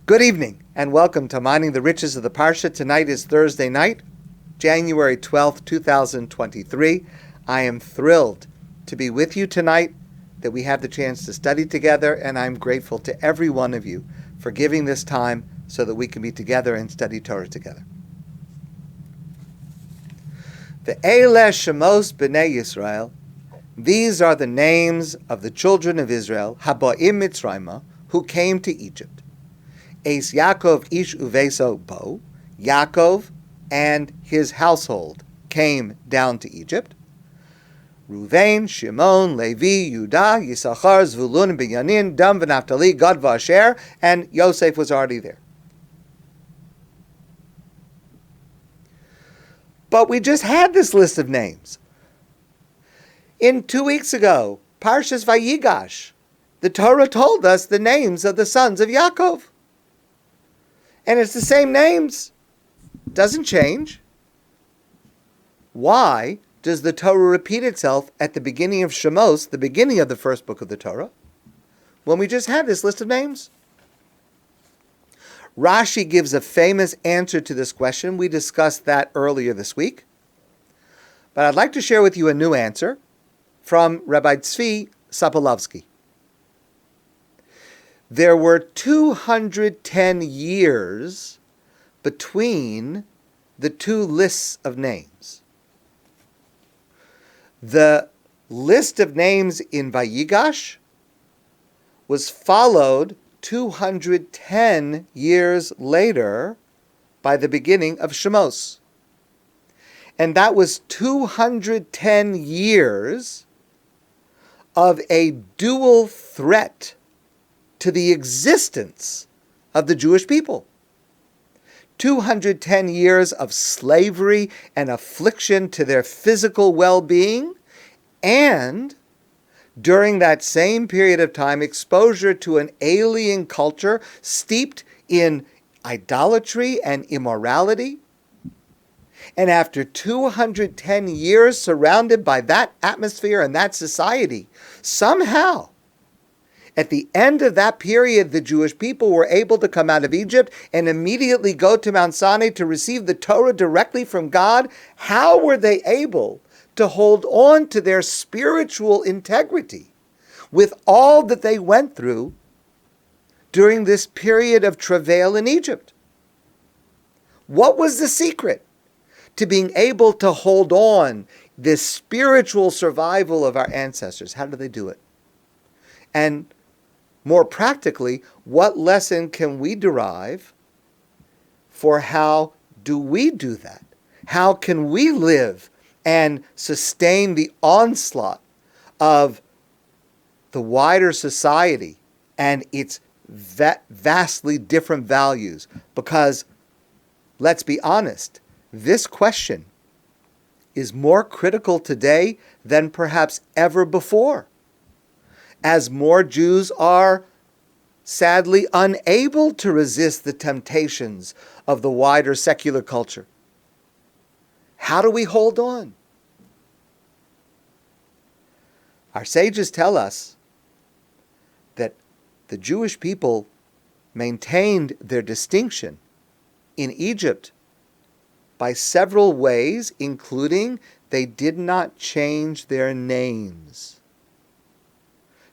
Good evening, and welcome to Mining the Riches of the Parsha. Tonight is Thursday night, January 12th, 2023. I am thrilled to be with you tonight, that we have the chance to study together, and I'm grateful to every one of you for giving this time so that we can be together and study Torah together. The Eileh Shemos B'nai Yisrael, these are the names of the children of Israel, Haboim Mitzrayma, who came to Egypt. Eis Yaakov ish uveso bo, Yaakov and his household came down to Egypt. Ruvain, Shimon, Levi, Yudah, Yisachar, Zvulun, Binyamin, Dan, Naphtali, Gad, Asher, and Yosef was already there. But we just had this list of names. 2 weeks ago, Parshas Vayigash, the Torah told us the names of the sons of Yaakov. And it's the same names. Doesn't change. Why does the Torah repeat itself at the beginning of Shemos, the beginning of the first book of the Torah, when we just had this list of names? Rashi gives a famous answer to this question. We discussed that earlier this week. But I'd like to share with you a new answer from Rabbi Tzvi Sopolovsky. There were 210 years between the two lists of names. The list of names in Vayigash was followed 210 years later by the beginning of Shemos. And that was 210 years of a dual threat to the existence of the Jewish people. 210 years of slavery and affliction to their physical well-being, and during that same period of time, exposure to an alien culture steeped in idolatry and immorality. And after 210 years surrounded by that atmosphere and that society, somehow, at the end of that period, the Jewish people were able to come out of Egypt and immediately go to Mount Sinai to receive the Torah directly from God. How were they able to hold on to their spiritual integrity with all that they went through during this period of travail in Egypt? What was the secret to being able to hold on this spiritual survival of our ancestors? How did they do it? And more practically, what lesson can we derive for how do we do that? How can we live and sustain the onslaught of the wider society and its vastly different values? Because, let's be honest, this question is more critical today than perhaps ever before, as more Jews are sadly unable to resist the temptations of the wider secular culture. How do we hold on? Our sages tell us that the Jewish people maintained their distinction in Egypt by several ways, including they did not change their names.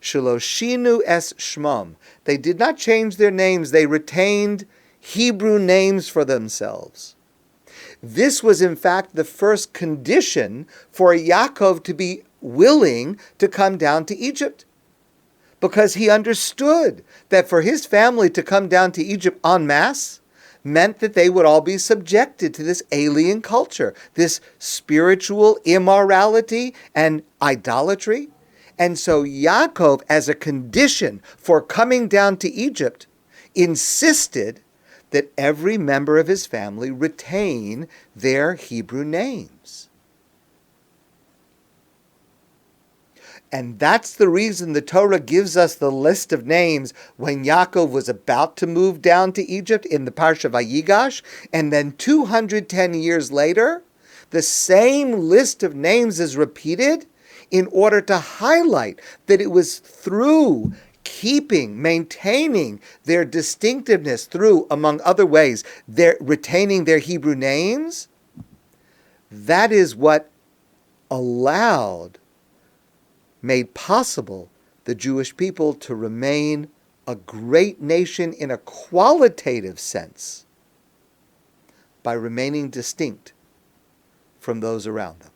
Shaloshinu es shmam. They did not change their names. They retained Hebrew names for themselves. This was in fact the first condition for Yaakov to be willing to come down to Egypt, because he understood that for his family to come down to Egypt en masse meant that they would all be subjected to this alien culture, this spiritual immorality and idolatry. And so Yaakov, as a condition for coming down to Egypt, insisted that every member of his family retain their Hebrew names. And that's the reason the Torah gives us the list of names when Yaakov was about to move down to Egypt in the Parsha Vayigash, and then 210 years later, the same list of names is repeated in order to highlight that it was through maintaining their distinctiveness through, among other ways, retaining their Hebrew names, that is what made possible the Jewish people to remain a great nation in a qualitative sense by remaining distinct from those around them.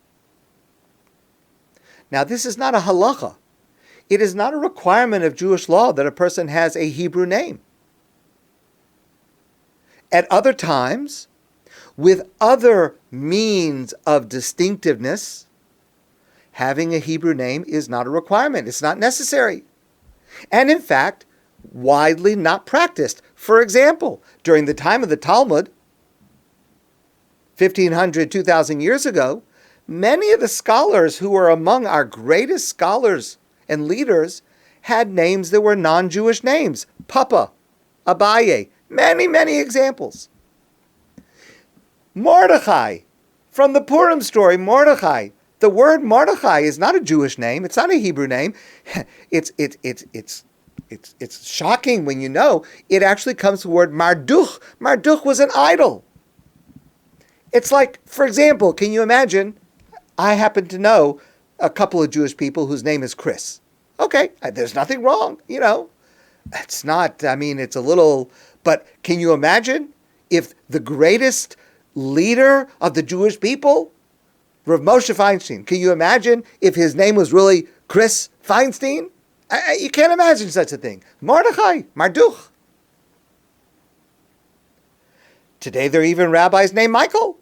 Now, this is not a halacha. It is not a requirement of Jewish law that a person has a Hebrew name. At other times, with other means of distinctiveness, having a Hebrew name is not a requirement. It's not necessary. And in fact, widely not practiced. For example, during the time of the Talmud, 1500, 2000 years ago, many of the scholars who were among our greatest scholars and leaders had names that were non-Jewish names. Papa, Abaye, many, many examples. Mordechai, from the Purim story, Mordechai. The word Mordechai is not a Jewish name. It's not a Hebrew name. It's shocking when you know it actually comes from the word Marduk. Marduk was an idol. It's like, for example, can you imagine? I happen to know a couple of Jewish people whose name is Chris. Okay, there's nothing wrong, It's not, it's a little, but can you imagine if the greatest leader of the Jewish people, Rav Moshe Feinstein, can you imagine if his name was really Chris Feinstein? You can't imagine such a thing. Mordechai, Marduk. Today there are even rabbis named Michael.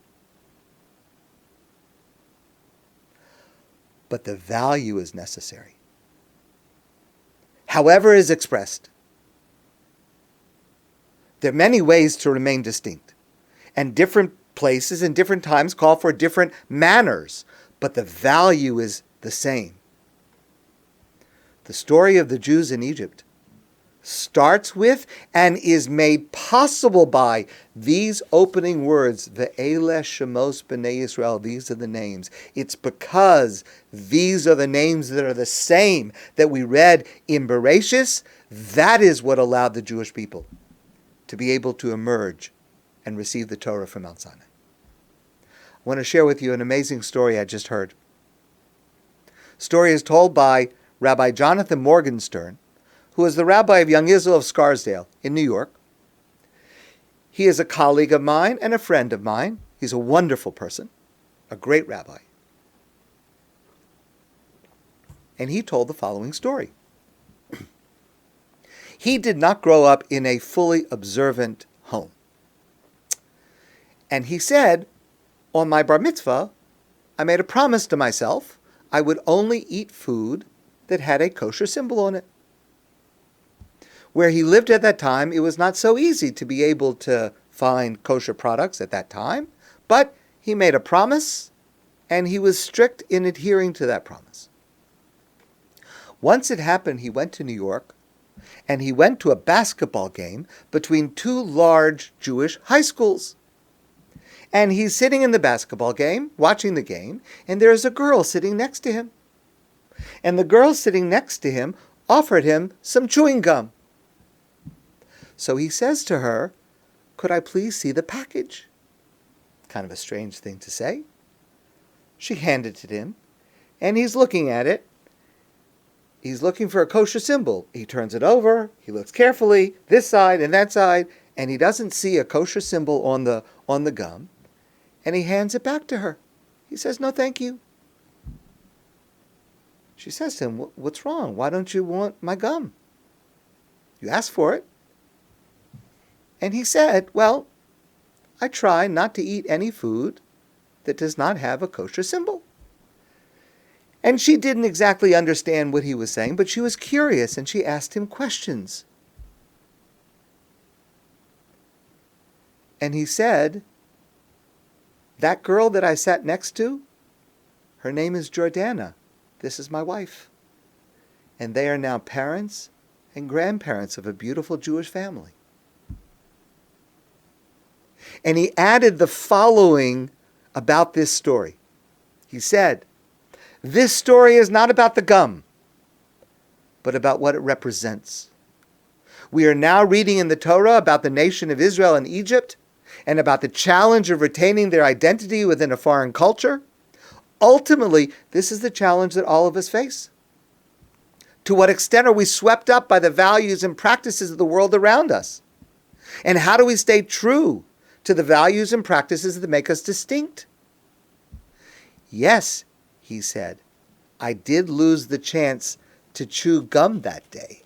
But the value is necessary. However it is expressed. There are many ways to remain distinct. And different places and different times call for different manners. But the value is the same. The story of the Jews in Egypt starts with and is made possible by these opening words, Ve'eleh Shemos B'nai Yisrael, these are the names. It's because these are the names that are the same that we read in Bereshis. That is what allowed the Jewish people to be able to emerge and receive the Torah from Mount Sinai. I want to share with you an amazing story I just heard. Story is told by Rabbi Jonathan Morganstern, who is the rabbi of Young Israel of Scarsdale in New York. He is a colleague of mine and a friend of mine. He's a wonderful person, a great rabbi. And he told the following story. He did not grow up in a fully observant home. And he said, on my bar mitzvah, I made a promise to myself I would only eat food that had a kosher symbol on it. Where he lived at that time, it was not so easy to be able to find kosher products at that time, but he made a promise, and he was strict in adhering to that promise. Once it happened, he went to New York, and he went to a basketball game between two large Jewish high schools. And he's sitting in the basketball game, watching the game, and there's a girl sitting next to him. And the girl sitting next to him offered him some chewing gum. So he says to her, "Could I please see the package?" Kind of a strange thing to say. She handed it to him, and he's looking at it. He's looking for a kosher symbol. He turns it over, he looks carefully, this side and that side, and he doesn't see a kosher symbol on the gum, and he hands it back to her. He says, "No, thank you." She says to him, "What's wrong? Why don't you want my gum? You asked for it." And he said, "Well, I try not to eat any food that does not have a kosher symbol." And she didn't exactly understand what he was saying, but she was curious and she asked him questions. And he said, "That girl that I sat next to, her name is Jordana. This is my wife. And they are now parents and grandparents of a beautiful Jewish family." And he added the following about this story. He said, "This story is not about the gum. but about what it represents. We are now reading in the Torah about the nation of Israel and Egypt, and about the challenge of retaining their identity within a foreign culture. Ultimately, this is the challenge that all of us face. To what extent are we swept up by the values and practices of the world around us? And how do we stay true to the values and practices that make us distinct? Yes, he said, I did lose the chance to chew gum that day,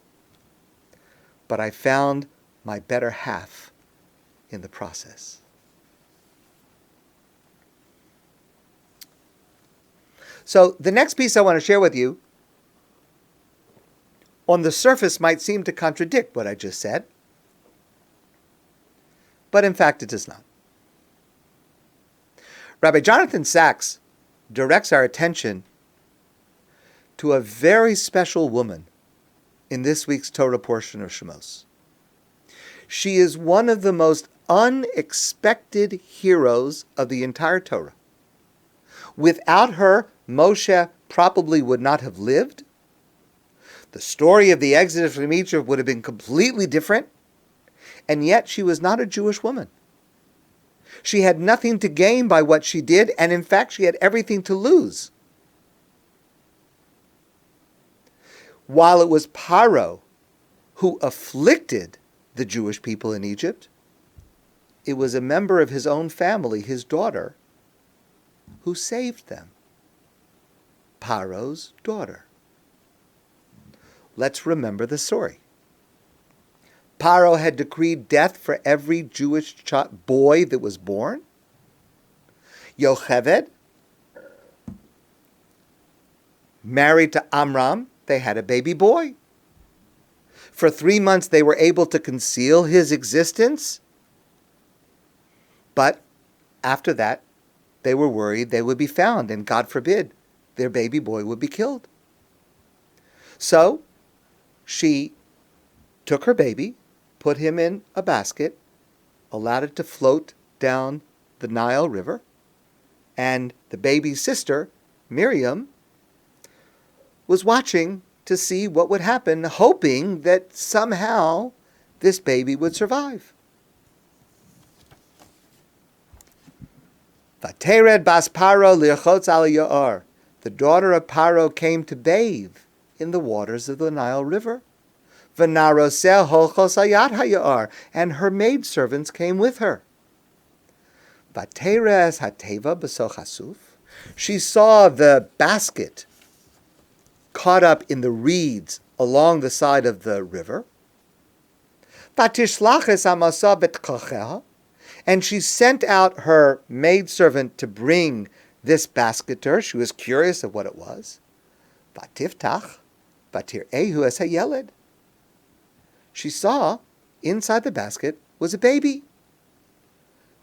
but I found my better half in the process. So the next piece I want to share with you, on the surface might seem to contradict what I just said, but in fact it does not. Rabbi Jonathan Sachs directs our attention to a very special woman in this week's Torah portion of Shemos. She is one of the most unexpected heroes of the entire Torah. Without her, Moshe probably would not have lived. The story of the exodus from Egypt would have been completely different, and yet she was not a Jewish woman. She had nothing to gain by what she did, and in fact she had everything to lose. While it was Paro who afflicted the Jewish people in Egypt, it was a member of his own family, his daughter, who saved them. Paro's daughter. Let's remember the story. Paro had decreed death for every Jewish boy that was born. Yocheved married to Amram. They had a baby boy. For 3 months they were able to conceal his existence. But after that, they were worried they would be found, and God forbid, their baby boy would be killed. So she took her baby, put him in a basket, allowed it to float down the Nile River, and the baby's sister, Miriam, was watching to see what would happen, hoping that somehow this baby would survive. Vatered bas Paro liachotz al Yaor. The daughter of Paro came to bathe in the waters of the Nile River. V'naroseh holchos hayat hayar, and her maidservants came with her. Vateres hateva b'soch hasuf. She saw the basket caught up in the reeds along the side of the river. Vatishlaches amasa betkocheha, and she sent out her maidservant to bring this basket to her. She was curious of what it was. Vatiftach, vatir'ehu es hayeled. She saw inside the basket was a baby.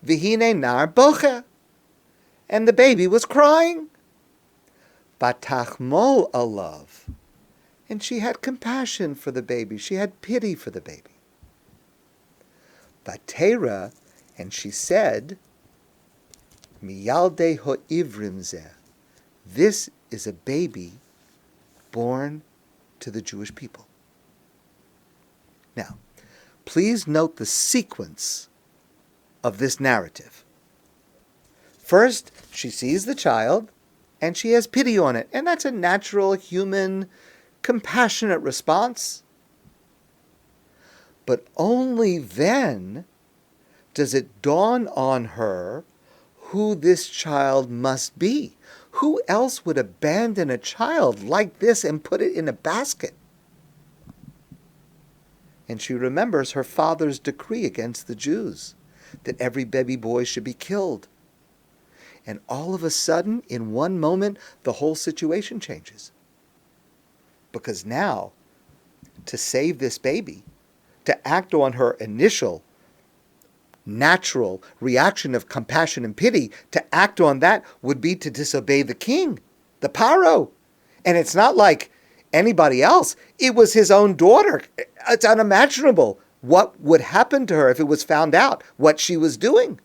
Vihine nar boche, and the baby was crying. Vatachmol alav, and she had compassion for the baby. She had pity for the baby. Vatera, and she said, Miyalde ho'ivrim zeh. This is a baby born to the Jewish people. Now, please note the sequence of this narrative. First, she sees the child, and she has pity on it. And that's a natural, human, compassionate response. But only then does it dawn on her who this child must be. Who else would abandon a child like this and put it in a basket? And she remembers her father's decree against the Jews, that every baby boy should be killed. And all of a sudden, in one moment, the whole situation changes. Because now, to save this baby, to act on her initial natural reaction of compassion and pity, to act on that would be to disobey the king, the Paro. And it's not like anybody else. It was his own daughter. It's unimaginable what would happen to her if it was found out what she was doing.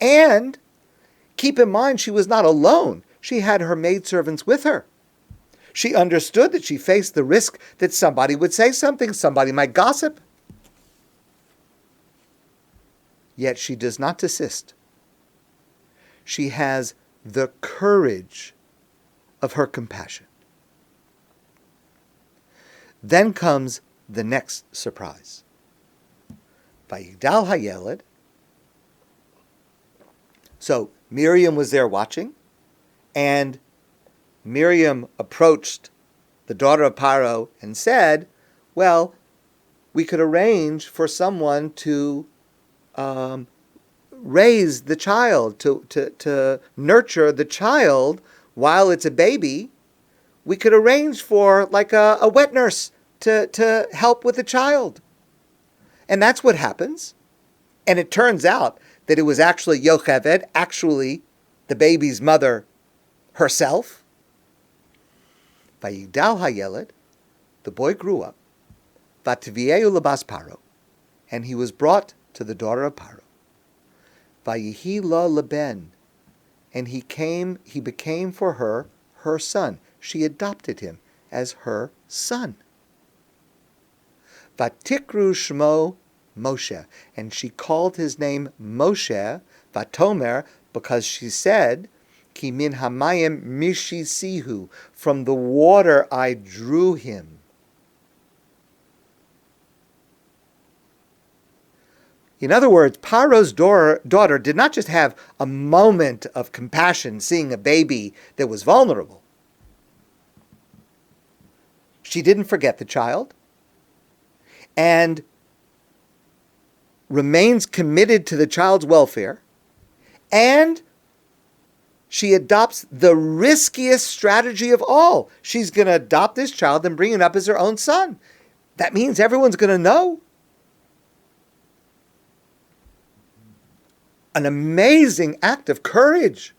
And keep in mind, she was not alone. She had her maidservants with her. She understood that she faced the risk that somebody would say something, somebody might gossip. Yet she does not desist. She has the courage of her compassion. Then comes the next surprise. Vayigdal hayeled. So Miriam was there watching, and Miriam approached the daughter of Paro and said, well, we could arrange for someone to raise the child, to nurture the child while it's a baby. We could arrange for like a wet nurse to help with the child. And that's what happens. And it turns out that it was actually Yocheved, actually the baby's mother herself. Vayigdal hayeled, the boy grew up. Vativieu lebas Paro, and he was brought to the daughter of Paro. Vayihi la leben, and he became for her her son. She adopted him as her son. Vatikru shmo Moshe, and she called his name Moshe, Vatomer, because she said, Ki min hamayim mishisihu, from the water I drew him. In other words, Paro's daughter did not just have a moment of compassion seeing a baby that was vulnerable. She didn't forget the child and remains committed to the child's welfare, and she adopts the riskiest strategy of all. She's going to adopt this child and bring it up as her own son. That means everyone's going to know. An amazing act of courage.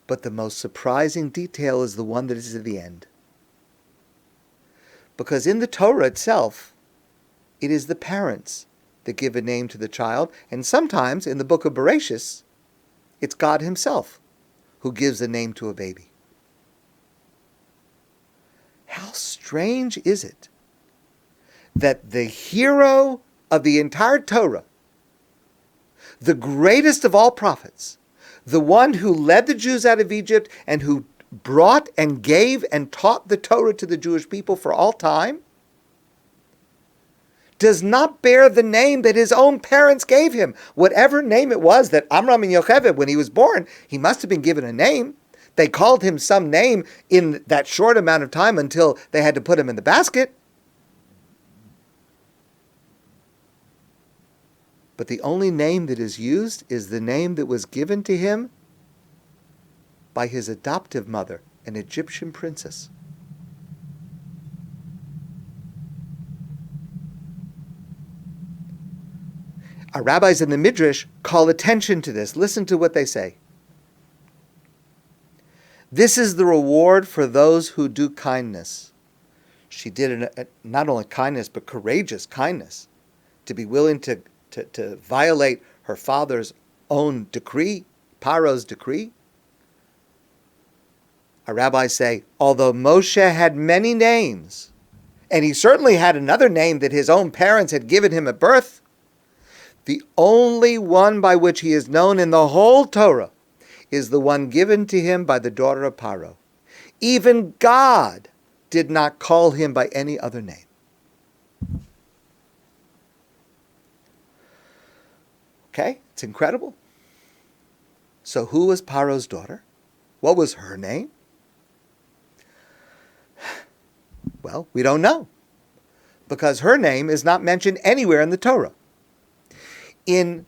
But the most surprising detail is the one that is at the end. Because in the Torah itself, it is the parents that give a name to the child, and sometimes in the book of Bereshis, it's God himself who gives a name to a baby. How strange is it that the hero of the entire Torah, the greatest of all prophets, the one who led the Jews out of Egypt and who brought and gave and taught the Torah to the Jewish people for all time, does not bear the name that his own parents gave him. Whatever name it was that Amram and Yocheved, when he was born, he must have been given a name. They called him some name in that short amount of time until they had to put him in the basket. But the only name that is used is the name that was given to him by his adoptive mother, an Egyptian princess. Our rabbis in the Midrash call attention to this. Listen to what they say. This is the reward for those who do kindness. She did not only kindness, but courageous kindness, to be willing to violate her father's own decree, Paro's decree. Our rabbis say, although Moshe had many names, and he certainly had another name that his own parents had given him at birth, the only one by which he is known in the whole Torah is the one given to him by the daughter of Paro. Even God did not call him by any other name. Okay, it's incredible. So who was Paro's daughter? What was her name? Well, we don't know, because her name is not mentioned anywhere in the Torah. In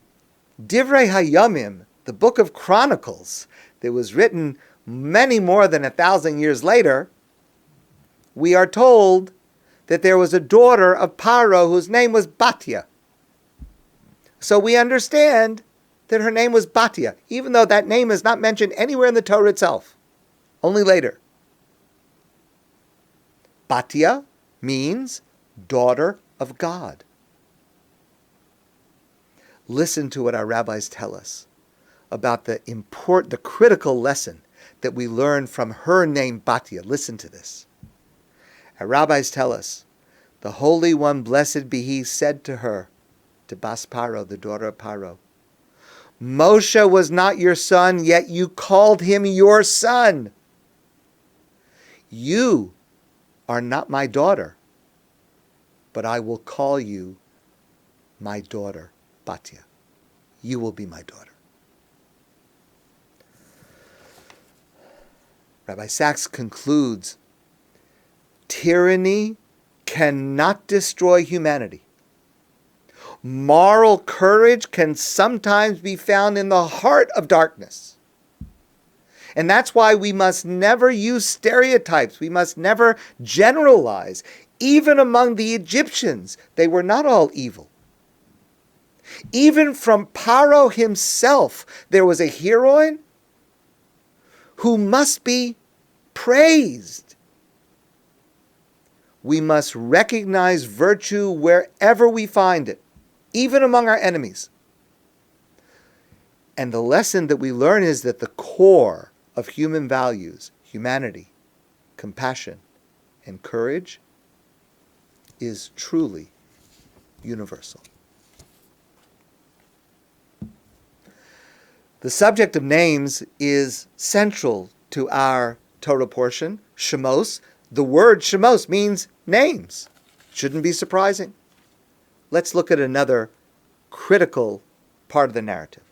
Divrei Hayamim, the book of Chronicles, that was written many more than 1,000 years later, we are told that there was a daughter of Paro whose name was Batya. So we understand that her name was Batya, even though that name is not mentioned anywhere in the Torah itself, only later. Batya means daughter of God. Listen to what our rabbis tell us about the critical lesson that we learn from her name Batya. Listen to this. Our rabbis tell us, the Holy One, blessed be He, said to her, to Bas Paro, the daughter of Paro, Moshe was not your son, yet you called him your son. You are not my daughter, but I will call you my daughter, Batya. You will be my daughter. Rabbi Sachs concludes, tyranny cannot destroy humanity. Moral courage can sometimes be found in the heart of darkness. And that's why we must never use stereotypes. We must never generalize. Even among the Egyptians, they were not all evil. Even from Paro himself, there was a heroine who must be praised. We must recognize virtue wherever we find it, even among our enemies. And the lesson that we learn is that the core of human values, humanity, compassion, and courage, is truly universal. The subject of names is central to our Torah portion, Shemos. The word Shemos means names. Shouldn't be surprising. Let's look at another critical part of the narrative.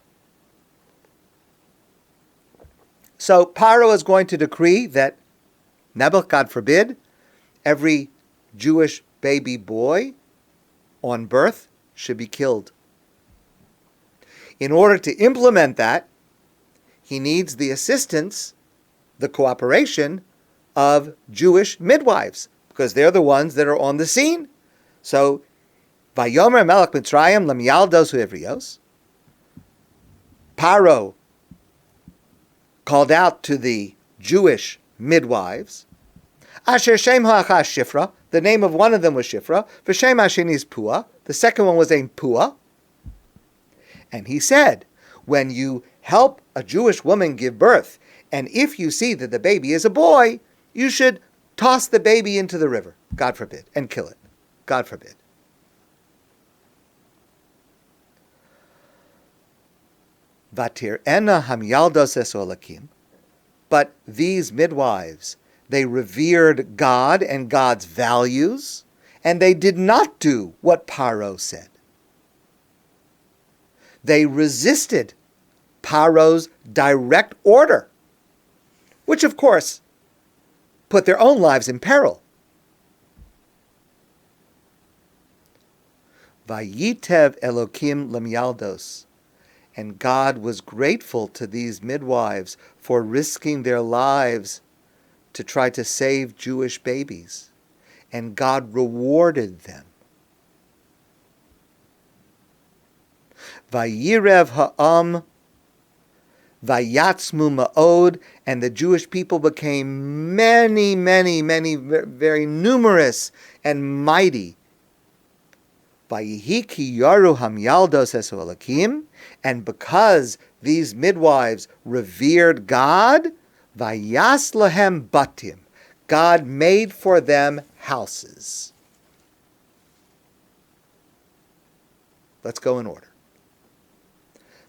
So Paro is going to decree that, God forbid, every Jewish baby boy on birth should be killed. In order to implement that, he needs the assistance, the cooperation of Jewish midwives, because they're the ones that are on the scene. So, Vayomer Melech Mitzrayim lemyaldos u'ivrios. Paro called out to the Jewish midwives, Asher Shem ha'achas Shifra, the name of one of them was Shifra, V'shem ha'sheni is Pua, the second one was named Pua. And he said, when you help a Jewish woman give birth, and if you see that the baby is a boy, you should toss the baby into the river, God forbid, and kill it, God forbid. Vatir ena hamyaldos es olakim. But these midwives, they revered God and God's values, and they did not do what Paro said. They resisted Paro's direct order, which of course put their own lives in peril. Vayitev Elokim lemyaldos. And God was grateful to these midwives for risking their lives to try to save Jewish babies. And God rewarded them. Vayirev ha'am vayatzmu ma'od, and the Jewish people became many, very numerous and mighty. Vayihi ki yaru hamyaldos es olakim, and because these midwives revered God, vayas lahem batim, God made for them houses. Let's go in order.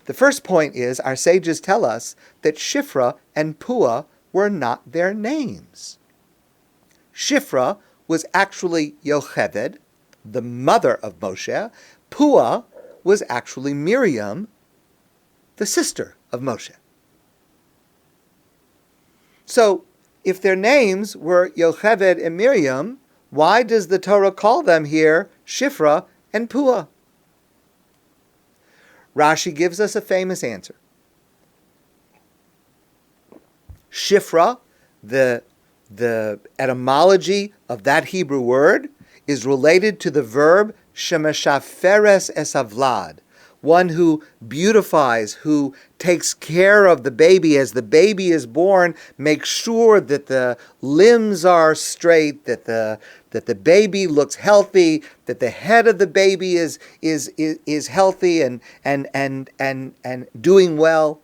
The first point is, our sages tell us that Shifra and Pua were not their names. Shifra was actually Yocheved, the mother of Moshe. Pua was actually Miriam, the sister of Moshe. So, if their names were Yocheved and Miriam, why does the Torah call them here Shifra and Pua? Rashi gives us a famous answer. Shifra, the etymology of that Hebrew word, is related to the verb shemeshaferes es havlad, one who beautifies, who takes care of the baby as the baby is born, makes sure that the limbs are straight, that the baby looks healthy, that the head of the baby is healthy and doing well.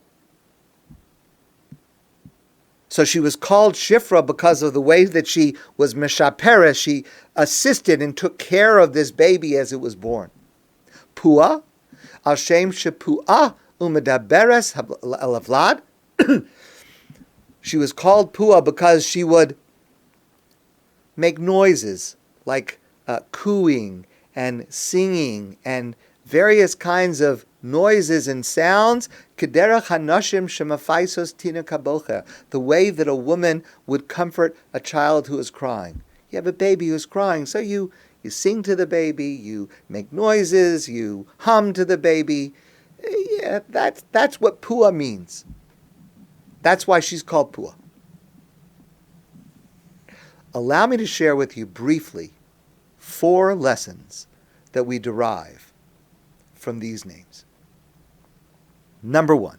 So she was called Shifra because of the way that she was Meshapera. She assisted and took care of this baby as it was born. Pua, al shem shepua umedaberes elavlad. She was called Pua because she would make noises like cooing and singing and various kinds of noises and sounds, kederach hanashim shemafaisos tina kabocher, the way that a woman would comfort a child who is crying. You have a baby who's crying, so you sing to the baby, you make noises, you hum to the baby. Yeah, that's what Pua means. That's why she's called Pua. Allow me to share with you briefly 4 lessons that we derive from these names. Number 1.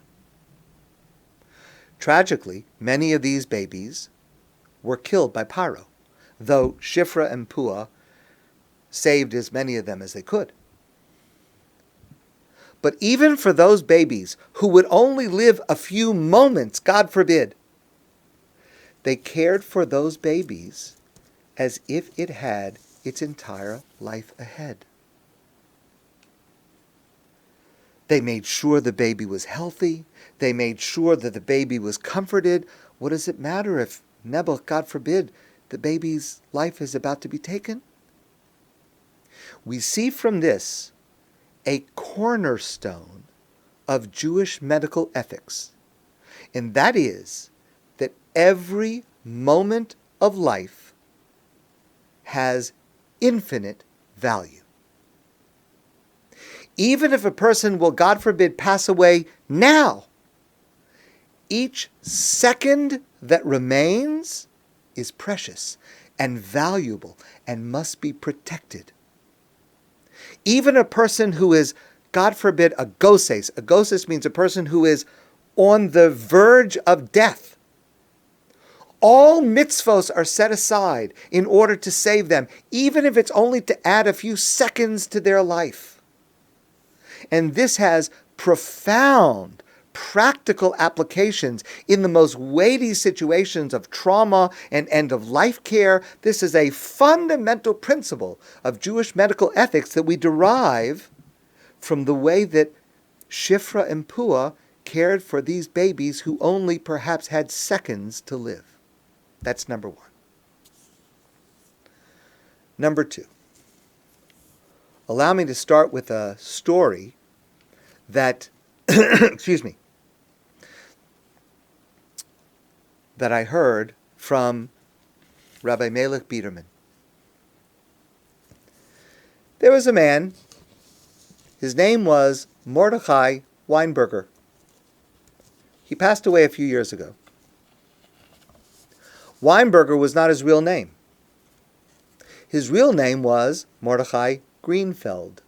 Tragically, many of these babies were killed by Paro, though Shifra and Pua saved as many of them as they could. But even for those babies who would only live a few moments, God forbid, they cared for those babies as if it had its entire life ahead. They made sure the baby was healthy. They made sure that the baby was comforted. What does it matter if, God forbid, the baby's life is about to be taken? We see from this a cornerstone of Jewish medical ethics, and that is that every moment of life has infinite value. Even if a person will, God forbid, pass away now, each second that remains is precious and valuable and must be protected. Even a person who is, God forbid, a goses means a person who is on the verge of death. All mitzvos are set aside in order to save them, even if it's only to add a few seconds to their life. And this has profound practical applications in the most weighty situations of trauma and end-of-life care. This is a fundamental principle of Jewish medical ethics that we derive from the way that Shifra and Pua cared for these babies who only perhaps had seconds to live. That's number 1. Number 2. Allow me to start with a story that, that I heard from Rabbi Melech Biederman. There was a man, his name was Mordechai Weinberger. He passed away a few years ago. Weinberger was not his real name. His real name was Mordechai Greenfeld.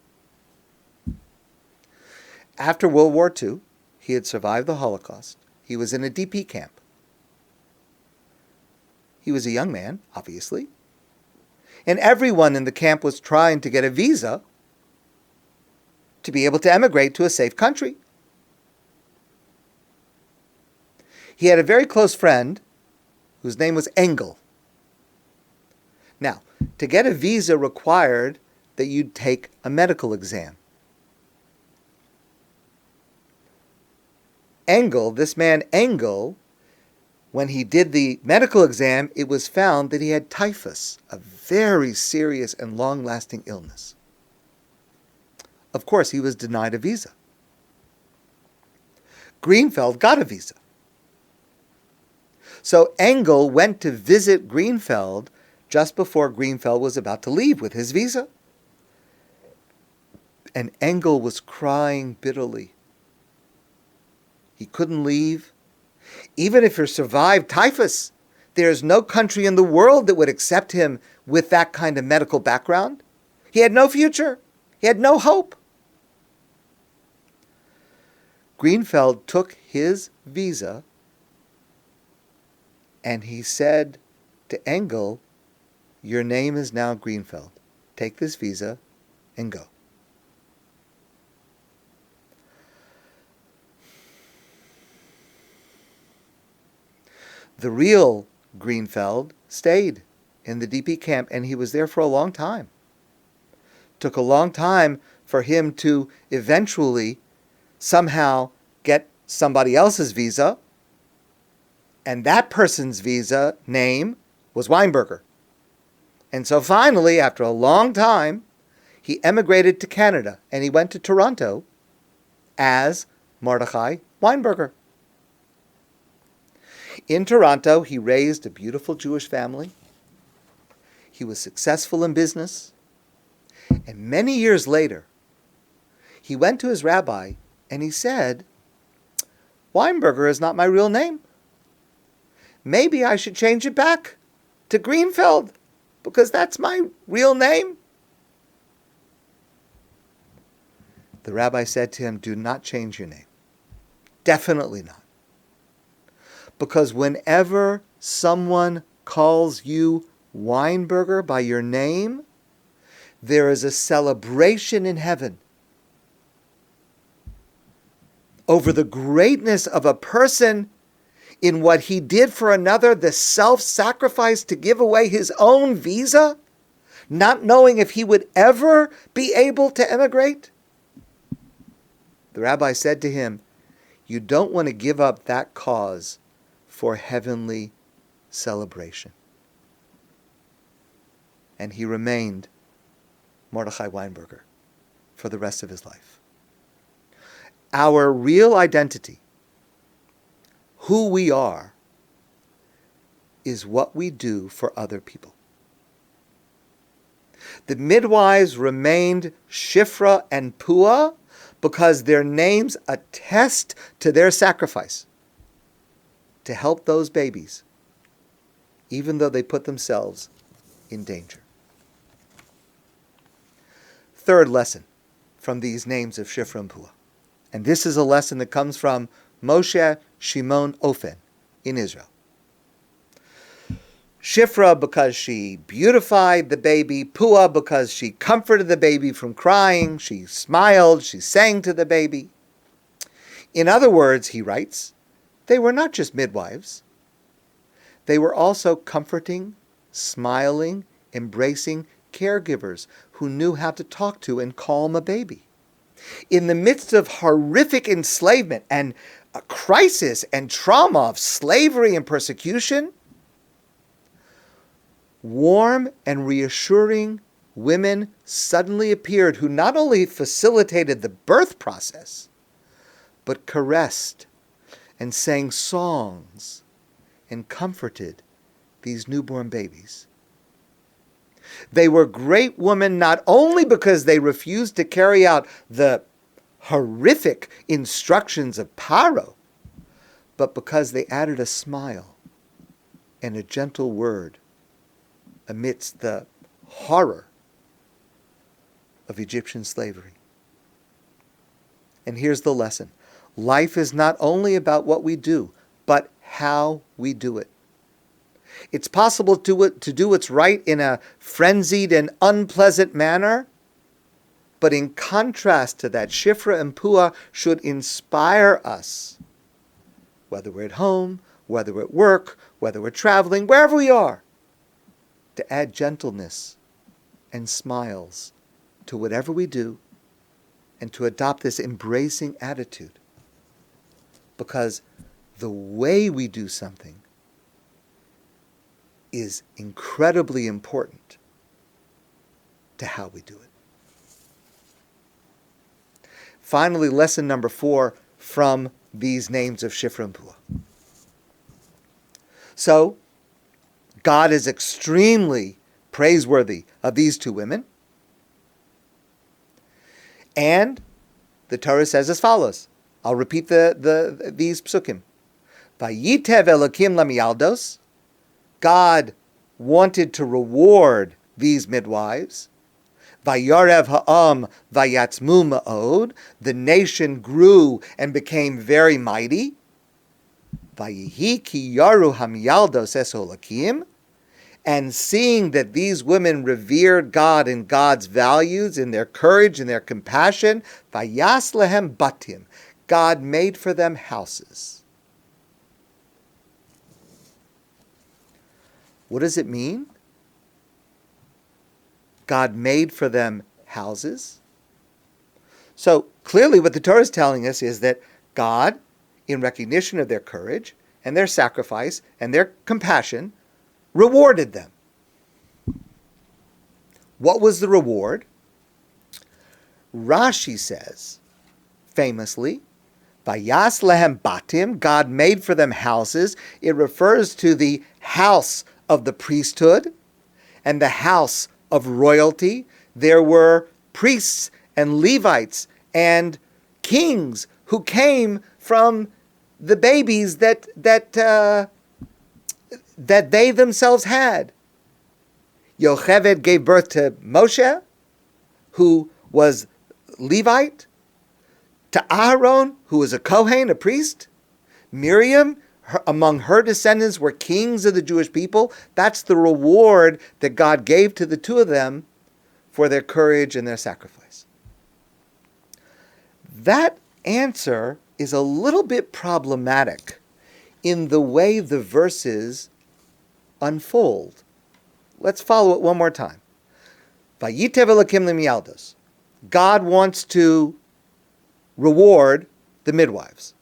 After World War II, he had survived the Holocaust. He was in a DP camp. He was a young man, obviously. And everyone in the camp was trying to get a visa to be able to emigrate to a safe country. He had a very close friend whose name was Engel. Now, to get a visa required that you'd take a medical exam. This man Engel, when he did the medical exam, it was found that he had typhus, a very serious and long-lasting illness. Of course, he was denied a visa. Greenfeld got a visa. So Engel went to visit Greenfeld just before Greenfeld was about to leave with his visa. And Engel was crying bitterly. He couldn't leave. Even if he survived typhus, there's no country in the world that would accept him with that kind of medical background. He had no future. He had no hope. Greenfeld took his visa and he said to Engel, "Your name is now Greenfeld. Take this visa and go." The real Greenfeld stayed in the DP camp, and he was there for a long time. Took a long time for him to eventually somehow get somebody else's visa, and that person's visa name was Weinberger. And so finally, after a long time, he emigrated to Canada, and he went to Toronto as Mordechai Weinberger. In Toronto, he raised a beautiful Jewish family. He was successful in business. And many years later, he went to his rabbi and he said, Weinberger is not my real name. Maybe I should change it back to Greenfeld, because that's my real name. The rabbi said to him, do not change your name. Definitely not. Because whenever someone calls you Weinberger by your name, there is a celebration in heaven over the greatness of a person in what he did for another, the self-sacrifice to give away his own visa, not knowing if he would ever be able to emigrate. The rabbi said to him, you don't want to give up that cause for heavenly celebration. And he remained Mordechai Weinberger for the rest of his life. Our real identity, who we are, is what we do for other people. The midwives remained Shifra and Pua because their names attest to their sacrifice to help those babies, even though they put themselves in danger. Third lesson from these names of Shifra and Pua. And this is a lesson that comes from Moshe Shimon Ofen in Israel. Shifra because she beautified the baby, Pua because she comforted the baby from crying, she smiled, she sang to the baby. In other words, he writes, they were not just midwives. They were also comforting, smiling, embracing caregivers who knew how to talk to and calm a baby. In the midst of horrific enslavement and a crisis and trauma of slavery and persecution, warm and reassuring women suddenly appeared who not only facilitated the birth process, but caressed and sang songs and comforted these newborn babies. They were great women not only because they refused to carry out the horrific instructions of Paro, but because they added a smile and a gentle word amidst the horror of Egyptian slavery. And here's the lesson. Life is not only about what we do, but how we do it. It's possible to do what's right in a frenzied and unpleasant manner, but in contrast to that, Shifra and Pua should inspire us, whether we're at home, whether we're at work, whether we're traveling, wherever we are, to add gentleness and smiles to whatever we do and to adopt this embracing attitude. Because the way we do something is incredibly important to how we do it. Finally, lesson number 4 from these names of Shifra and Pua. So, God is extremely praiseworthy of these two women. And the Torah says as follows. I'll repeat these psukim. Vayitev Elokim lamiyaldos. God wanted to reward these midwives. Vayarev ha'am vayatzmu ma'od. The nation grew and became very mighty. Vayihi ki yaru hamiyaldos es holakim. And seeing that these women revered God and God's values, in their courage and their compassion, vayas lehem batim. God made for them houses. What does it mean? God made for them houses. So clearly what the Torah is telling us is that God, in recognition of their courage and their sacrifice and their compassion, rewarded them. What was the reward? Rashi says, famously, Vayas lehem batim, God made for them houses. It refers to the house of the priesthood and the house of royalty. There were priests and Levites and kings who came from the babies that they themselves had. Yocheved gave birth to Moshe, who was Levite, to Aaron, who was a Kohen, a priest. Miriam, among her descendants, were kings of the Jewish people. That's the reward that God gave to the two of them for their courage and their sacrifice. That answer is a little bit problematic in the way the verses unfold. Let's follow it one more time. Vayitev Elokim lemiyaldos. God wants to reward the midwives.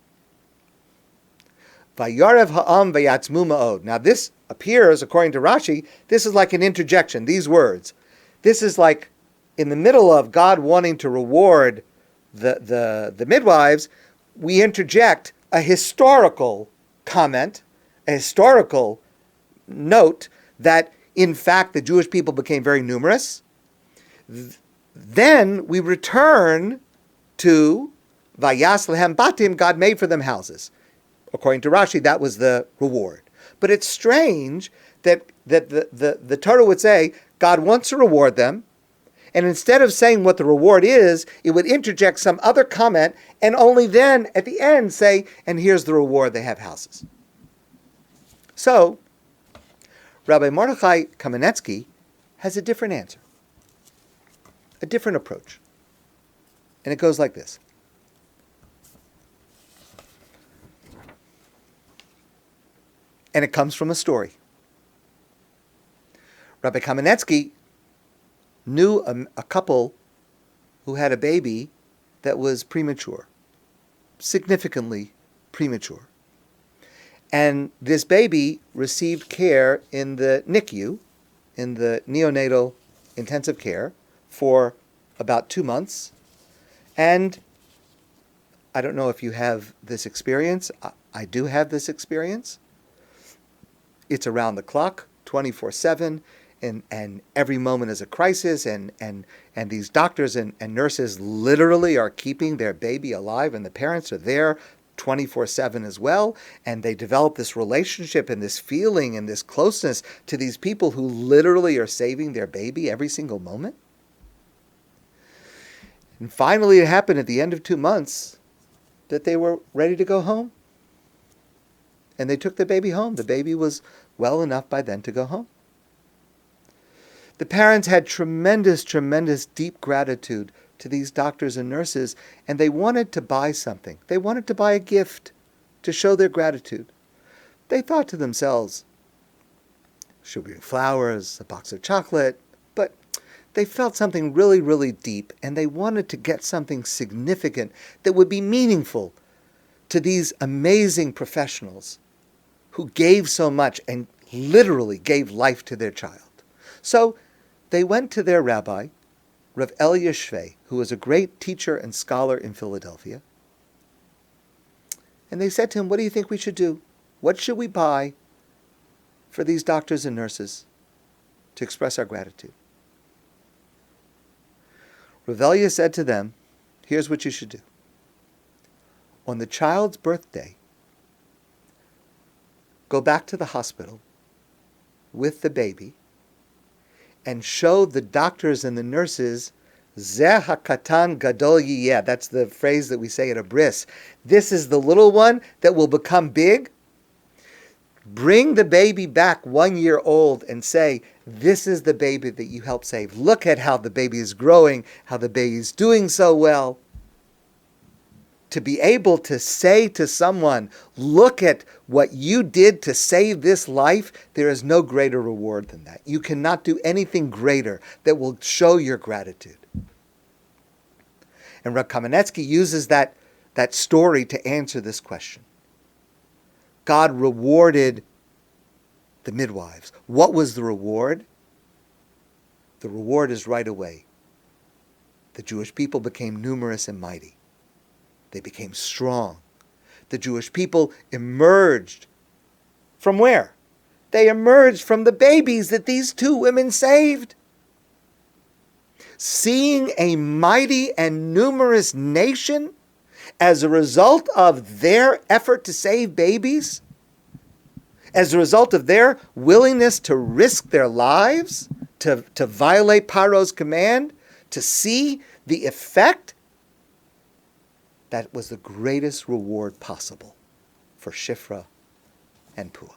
Vayarev ha'am vayatzmu ma'od. Now this appears, according to Rashi, this is like an interjection, these words. This is like in the middle of God wanting to reward the midwives, we interject a historical comment, a historical note that in fact the Jewish people became very numerous. Then we return to Vayas lehem batim, God made for them houses. According to Rashi, that was the reward. But it's strange that the Torah would say God wants to reward them, and instead of saying what the reward is, it would interject some other comment, and only then at the end say, and here's the reward, they have houses. So, Rabbi Mordechai Kamenetsky has a different answer, a different approach. And it goes like this. And it comes from a story. Rabbi Kamenetsky knew a couple who had a baby that was premature, significantly premature. And this baby received care in the NICU, in the neonatal intensive care, for about 2 months. And I don't know if you have this experience. I do have this experience. It's around the clock, 24/7, and every moment is a crisis, and these doctors and nurses literally are keeping their baby alive, and the parents are there 24/7 as well, and they develop this relationship and this feeling and this closeness to these people who literally are saving their baby every single moment. And finally it happened at the end of 2 months that they were ready to go home. And they took the baby home. The baby was well enough by then to go home. The parents had tremendous, tremendous deep gratitude to these doctors and nurses, and they wanted to buy something. They wanted to buy a gift to show their gratitude. They thought to themselves, should we bring flowers, a box of chocolate? But they felt something really, really deep, and they wanted to get something significant that would be meaningful to these amazing professionals who gave so much and literally gave life to their child. So they went to their rabbi, Rav Elia Shvei, who was a great teacher and scholar in Philadelphia. And they said to him, what do you think we should do? What should we buy for these doctors and nurses to express our gratitude? Rav Elia said to them, here's what you should do. On the child's birthday, go back to the hospital with the baby and show the doctors and the nurses, Zeh hakatan gadol yiyeh. That's the phrase that we say at a bris. This is the little one that will become big. Bring the baby back 1 year old and say, this is the baby that you helped save. Look at how the baby is growing, how the baby is doing so well. to be able to say to someone, look at what you did to save this life, there is no greater reward than that. You cannot do anything greater that will show your gratitude. And Rav Kamenetsky uses that story to answer this question. God rewarded the midwives. What was the reward? The reward is right away. The Jewish people became numerous and mighty. They became strong. The Jewish people emerged from where? They emerged from the babies that these two women saved. Seeing a mighty and numerous nation as a result of their effort to save babies, as a result of their willingness to risk their lives, to violate Paro's command, to see the effect, that was the greatest reward possible for Shifra and Puah.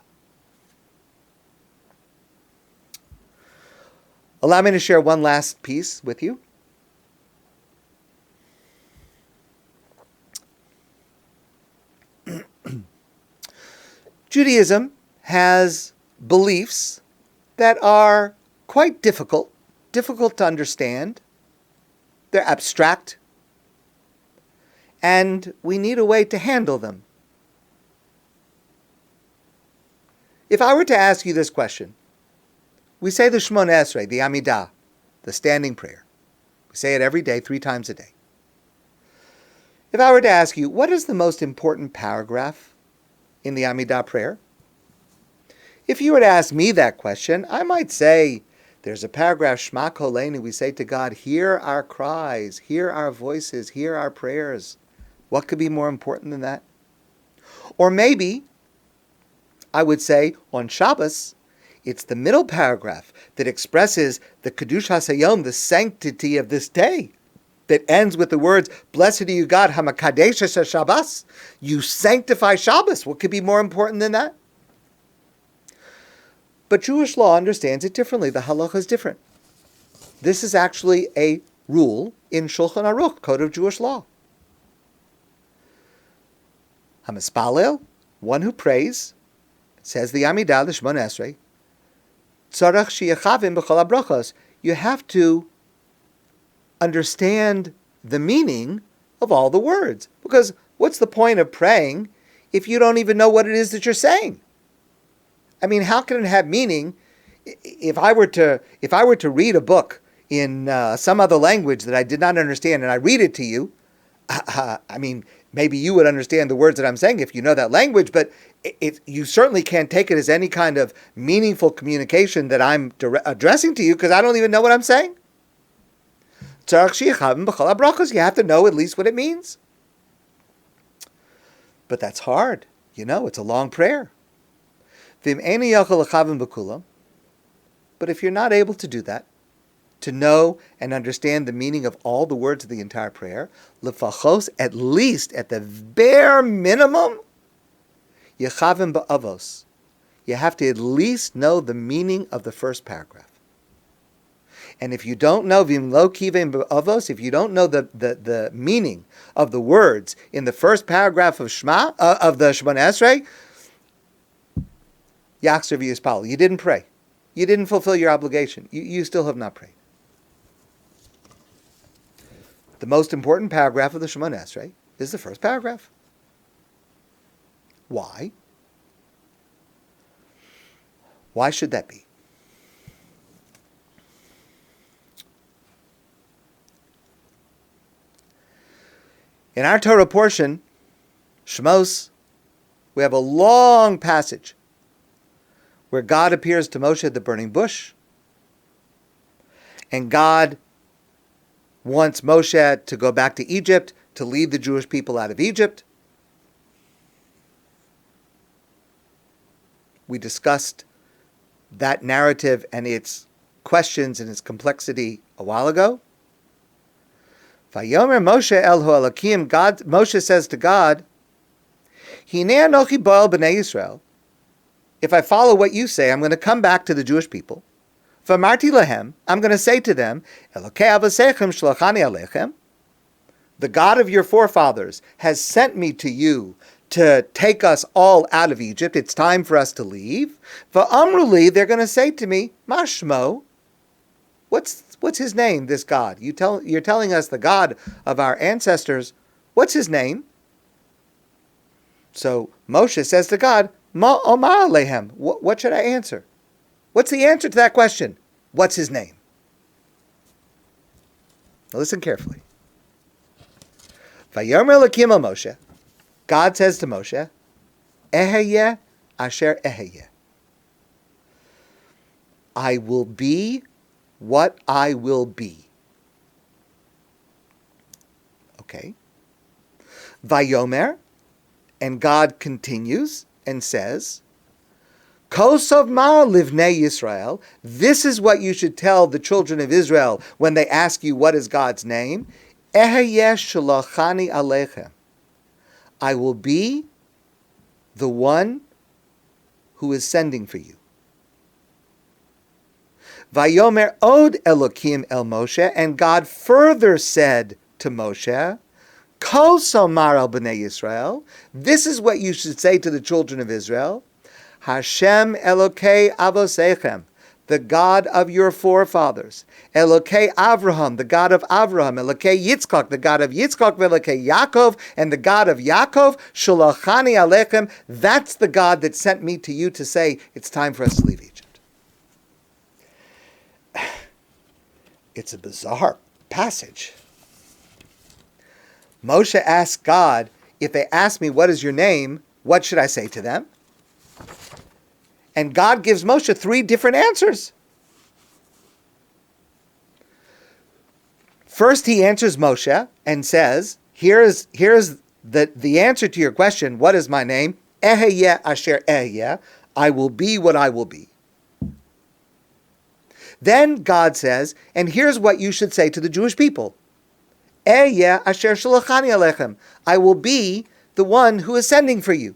Allow me to share one last piece with you. Judaism has beliefs that are quite difficult to understand. They're abstract, and we need a way to handle them. If I were to ask you this question, we say the Shemot Esrei, the Amidah, the standing prayer. We say it every day, 3 times a day. If I were to ask you, what is the most important paragraph in the Amidah prayer? If you were to ask me that question, I might say, there's a paragraph, Shema Kolenu, we say to God, hear our cries, hear our voices, hear our prayers. What could be more important than that? Or maybe I would say on Shabbos, it's the middle paragraph that expresses the Kedush HaSayom, the sanctity of this day, that ends with the words, blessed are you God, Hamakadesh Shabbos. You sanctify Shabbos. What could be more important than that? But Jewish law understands it differently. The halacha is different. This is actually a rule in Shulchan Aruch, Code of Jewish Law. Hamispalel, one who prays, says the Amidah, the Shemon Esrei, tzarach sheyachavim b'chol habrachos. You have to understand the meaning of all the words. Because what's the point of praying if you don't even know what it is that you're saying? I mean, how can it have meaning if I were to read a book in some other language that I did not understand and I read it to you? I mean, maybe you would understand the words that I'm saying if you know that language, but you certainly can't take it as any kind of meaningful communication that I'm addressing to you because I don't even know what I'm saying. You have to know at least what it means. But that's hard. It's a long prayer. But if you're not able to do that, to know and understand the meaning of all the words of the entire prayer, lefachos, at least at the bare minimum, yechavim ba'avos. You have to at least know the meaning of the first paragraph. And if you don't know vimlo kivim ba'avos, if you don't know the meaning of the words in the first paragraph of Shema of the Shemon Esrei, Yachzer v'yispal. You didn't pray. You didn't fulfill your obligation. You still have not prayed. The most important paragraph of the Shemon Esrei is the first paragraph. Why? Why should that be? In our Torah portion, Shemos, we have a long passage where God appears to Moshe at the burning bush, and God wants Moshe to go back to Egypt, to lead the Jewish people out of Egypt. We discussed that narrative and its questions and its complexity a while ago. Vayomer Moshe el Elokim, Moshe says to God, Hinei anochi bo'el b'nei Yisrael. If I follow what you say, I'm going to come back to the Jewish people. V'amarti lahem, I'm going to say to them, Elokei avosechem shalachani alechem. the God of your forefathers, has sent me to you to take us all out of Egypt. It's time for us to leave. Va'amruli, they're going to say to me, Mashmo, what's his name, this God? You're telling us the God of our ancestors. What's his name? So Moshe says to God, Ma Omar Alehem. What should I answer? What's the answer to that question? What's his name? Now listen carefully. Vayomer Elokim el Moshe. God says to Moshe, Eheyeh asher eheyeh. I will be what I will be. Okay. Vayomer, and God continues and says, Kosov mar livnei Yisrael. This is what you should tell the children of Israel when they ask you what is God's name. Eheyeh shalachani aleichem. I will be the one who is sending for you. Vayomer od Elokim el Moshe, and God further said to Moshe, Kol somar al bnei Yisrael. This is what you should say to the children of Israel. Hashem Elokei Avoseichem, the God of your forefathers. Elokei Avraham, the God of Avraham. Elokei Yitzchak, the God of Yitzchak. Elokei Yaakov, and the God of Yaakov. Sholachani Alechem. That's the God that sent me to you to say, it's time for us to leave Egypt. It's a bizarre passage. Moshe asked God, if they ask me, what is your name? What should I say to them? And God gives Moshe 3 different answers. First, he answers Moshe and says, here's the answer to your question, what is my name? Eheyeh asher eheyeh. I will be what I will be. Then God says, and here's what you should say to the Jewish people. Eheyeh asher shalachani alechem. I will be the one who is sending for you.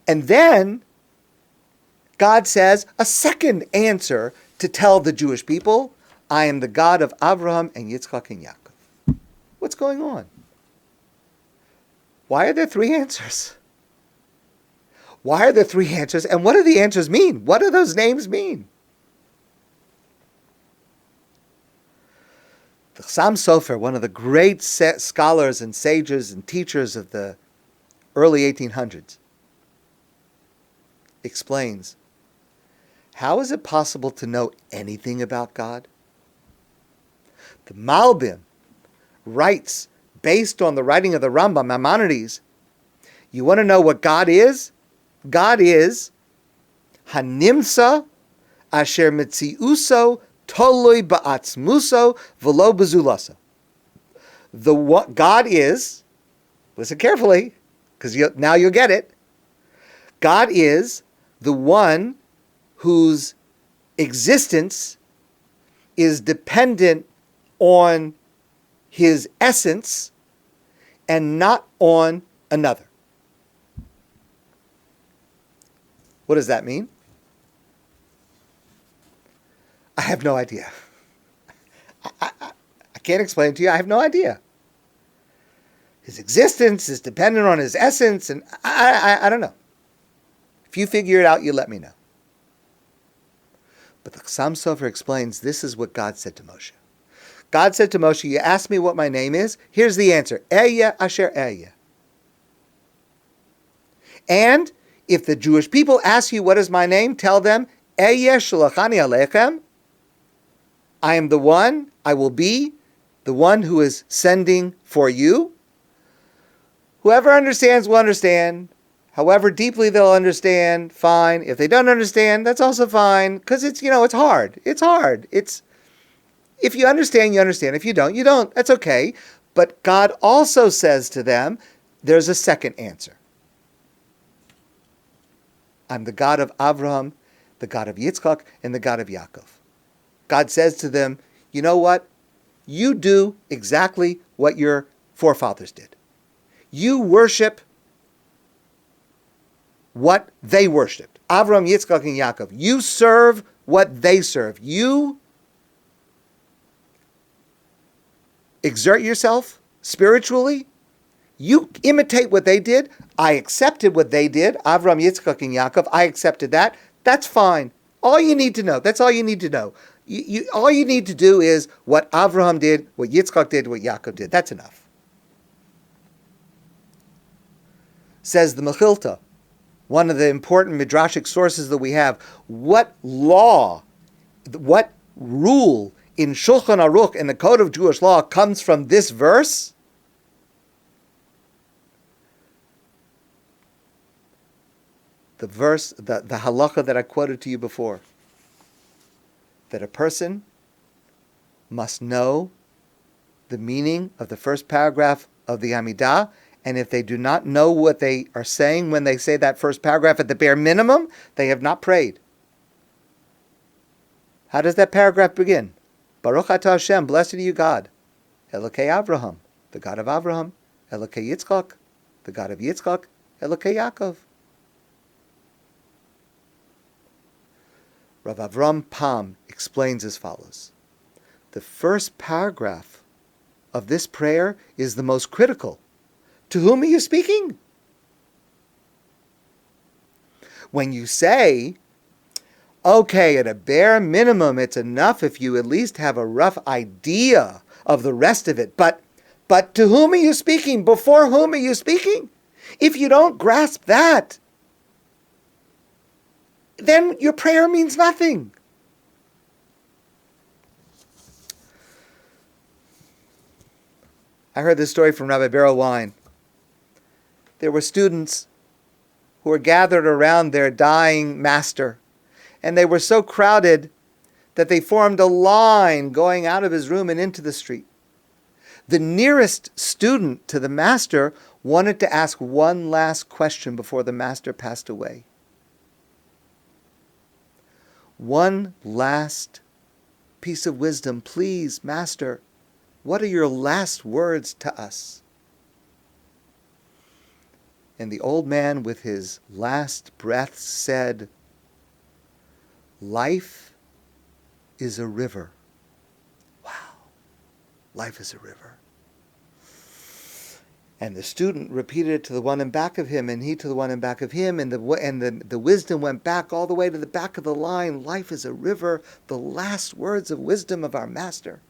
And then God says a second answer to tell the Jewish people, I am the God of Abraham and Yitzchak and Yaakov. What's going on? Why are there 3 answers? Why are there 3 answers? And what do the answers mean? What do those names mean? The Chassam Sofer, one of the great scholars and sages and teachers of the early 1800s, explains, how is it possible to know anything about God? The Malbim writes, based on the writing of the Rambam, Maimonides, you want to know what God is? God is Hanimsa asher mitziuso toloi ba'atzmuso v'lo bezulaso. God is, listen carefully, because now you'll get it, God is the one whose existence is dependent on his essence and not on another. What does that mean? I have no idea. I can't explain it to you. I have no idea. His existence is dependent on his essence, and I don't know. If you figure it out, you let me know. But the Chassam Sofer explains this is what God said to Moshe. God said to Moshe, you asked me what my name is? Here's the answer. Eheyeh asher eheyeh. And if the Jewish people ask you what is my name, tell them, Eheyeh shalachani aleichem. I am the one, I will be the one who is sending for you. Whoever understands will understand. However deeply they'll understand, fine. If they don't understand, that's also fine. Because it's hard. It's hard. If you understand, you understand. If you don't, you don't. That's okay. But God also says to them, there's a second answer. I'm the God of Abraham, the God of Yitzchak, and the God of Yaakov. God says to them, you know what? You do exactly what your forefathers did. You worship what they worshipped. Avraham, Yitzchak, and Yaakov. You serve what they serve. You exert yourself spiritually. You imitate what they did. I accepted what they did. Avram, Yitzchak, and Yaakov. I accepted that. That's fine. All you need to know. That's all you need to know. All you need to do is what Avraham did, what Yitzchak did, what Yaakov did. That's enough. Says the Mechilta, one of the important midrashic sources that we have. What law, what rule in Shulchan Aruch, in the Code of Jewish Law, comes from this verse? The verse, the halacha that I quoted to you before, that a person must know the meaning of the first paragraph of the Amidah, and if they do not know what they are saying when they say that first paragraph, at the bare minimum, they have not prayed. How does that paragraph begin? Baruch atah Hashem, blessed are you God, Elokei Avraham, the God of Avraham, Elokei Yitzchak, the God of Yitzchak, Elokei Yaakov. Rav Avram Pam explains as follows. The first paragraph of this prayer is the most critical. To whom are you speaking? When you say, okay, at a bare minimum, it's enough if you at least have a rough idea of the rest of it. But to whom are you speaking? Before whom are you speaking? If you don't grasp that, then your prayer means nothing. I heard this story from Rabbi Beryl Wine. There were students who were gathered around their dying master, and they were so crowded that they formed a line going out of his room and into the street. The nearest student to the master wanted to ask one last question before the master passed away. One last piece of wisdom, please, Master. What are your last words to us? And the old man, with his last breath, said, life is a river. Wow, life is a river. And the student repeated it to the one in back of him, and he to the one in back of him, and the wisdom went back all the way to the back of the line. Life is a river, the last words of wisdom of our master.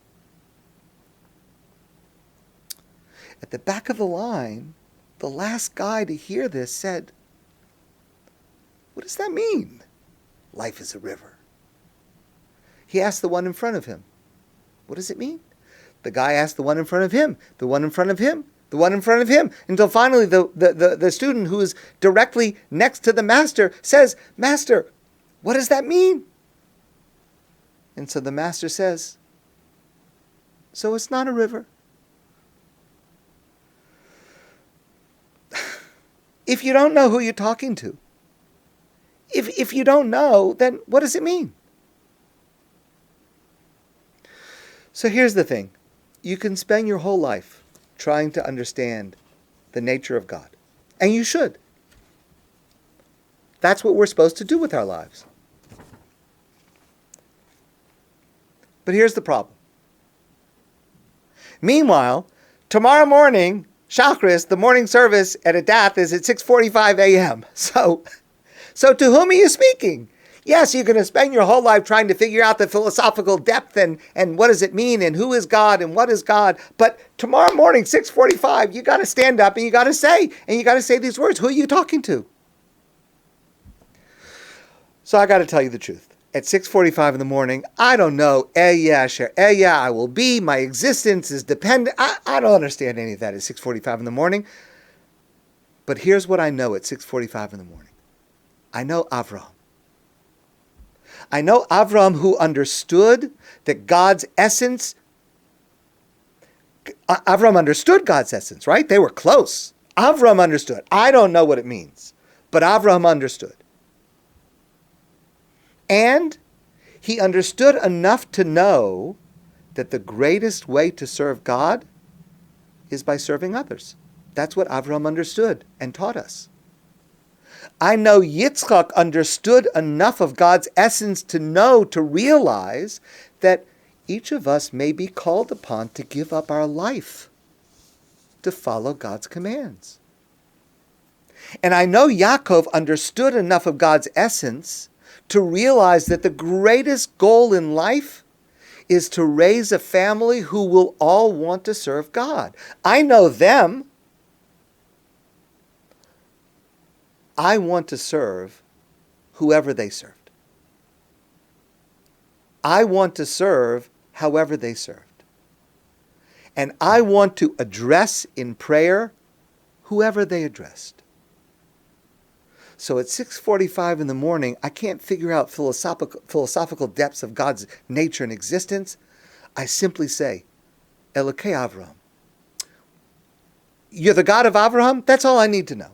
At the back of the line, the last guy to hear this said, what does that mean? Life is a river. He asked the one in front of him, what does it mean? The guy asked the one in front of him, the one in front of him, the one in front of him, until finally the student who is directly next to the master says, Master, what does that mean? And so the master says, so it's not a river. If you don't know who you're talking to, if you don't know, then what does it mean? So here's the thing. You can spend your whole life trying to understand the nature of God. And you should. That's what we're supposed to do with our lives. But here's the problem. Meanwhile, tomorrow morning, Shachris, the morning service at ADATH is at 6:45 a.m. So to whom are you speaking? Yes, you're going to spend your whole life trying to figure out the philosophical depth and what does it mean and who is God and what is God. But tomorrow morning, 6:45, you got to stand up and you got to say these words. Who are you talking to? So I got to tell you the truth. At 6:45 in the morning, I don't know. I will be. My existence is dependent. I don't understand any of that at 6:45 in the morning. But here's what I know at 6:45 in the morning. I know Avraham. I know Avram, who understood that God's essence. Avram understood God's essence, right? They were close. Avram understood. I don't know what it means, but Avram understood. And he understood enough to know that the greatest way to serve God is by serving others. That's what Avram understood and taught us. I know Yitzchak understood enough of God's essence to know, to realize that each of us may be called upon to give up our life to follow God's commands. And I know Yaakov understood enough of God's essence to realize that the greatest goal in life is to raise a family who will all want to serve God. I know them. I want to serve whoever they served. I want to serve however they served. And I want to address in prayer whoever they addressed. So at 6:45 in the morning, I can't figure out philosophical depths of God's nature and existence. I simply say, Elokei Avraham. You're the God of Avraham? That's all I need to know.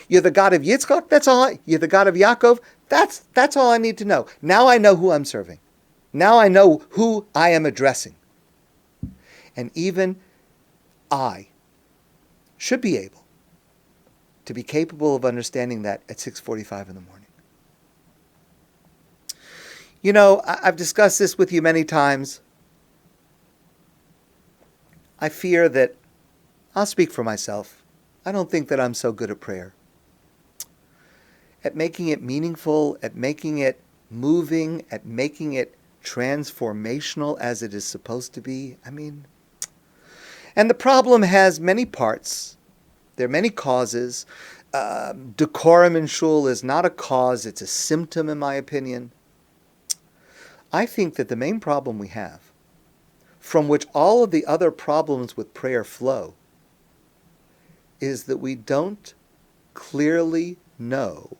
You're the God of Yitzchak? You're the God of Yaakov? That's all I need to know. Now I know who I'm serving. Now I know who I am addressing. And even I should be able to be capable of understanding that at 6:45 in the morning. You know, I've discussed this with you many times. I fear that, I'll speak for myself, I don't think that I'm so good at prayer. At making it meaningful, at making it moving, at making it transformational as it is supposed to be. And the problem has many parts. There are many causes. Decorum in shul is not a cause, it's a symptom in my opinion. I think that the main problem we have, from which all of the other problems with prayer flow, is that we don't clearly know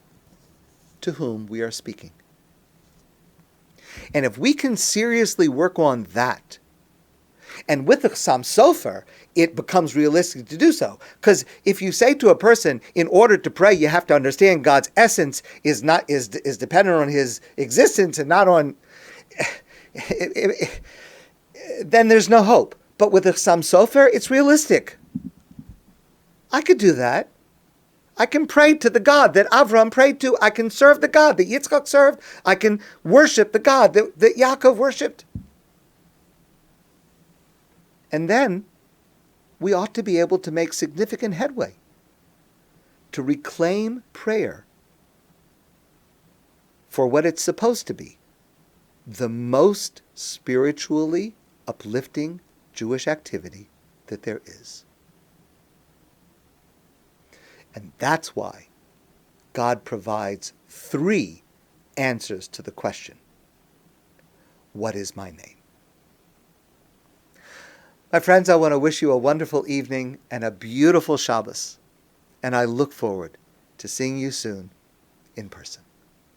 to whom we are speaking. And if we can seriously work on that, and with the Chassam Sofer, it becomes realistic to do so. Because if you say to a person, in order to pray, you have to understand God's essence is dependent on His existence and not on, then there's no hope. But with the Chassam Sofer, it's realistic. I could do that. I can pray to the God that Avraham prayed to. I can serve the God that Yitzchak served. I can worship the God that Yaakov worshipped. And then we ought to be able to make significant headway to reclaim prayer for what it's supposed to be, the most spiritually uplifting Jewish activity that there is. And that's why God provides 3 answers to the question, what is my name? My friends, I want to wish you a wonderful evening and a beautiful Shabbos. And I look forward to seeing you soon in person.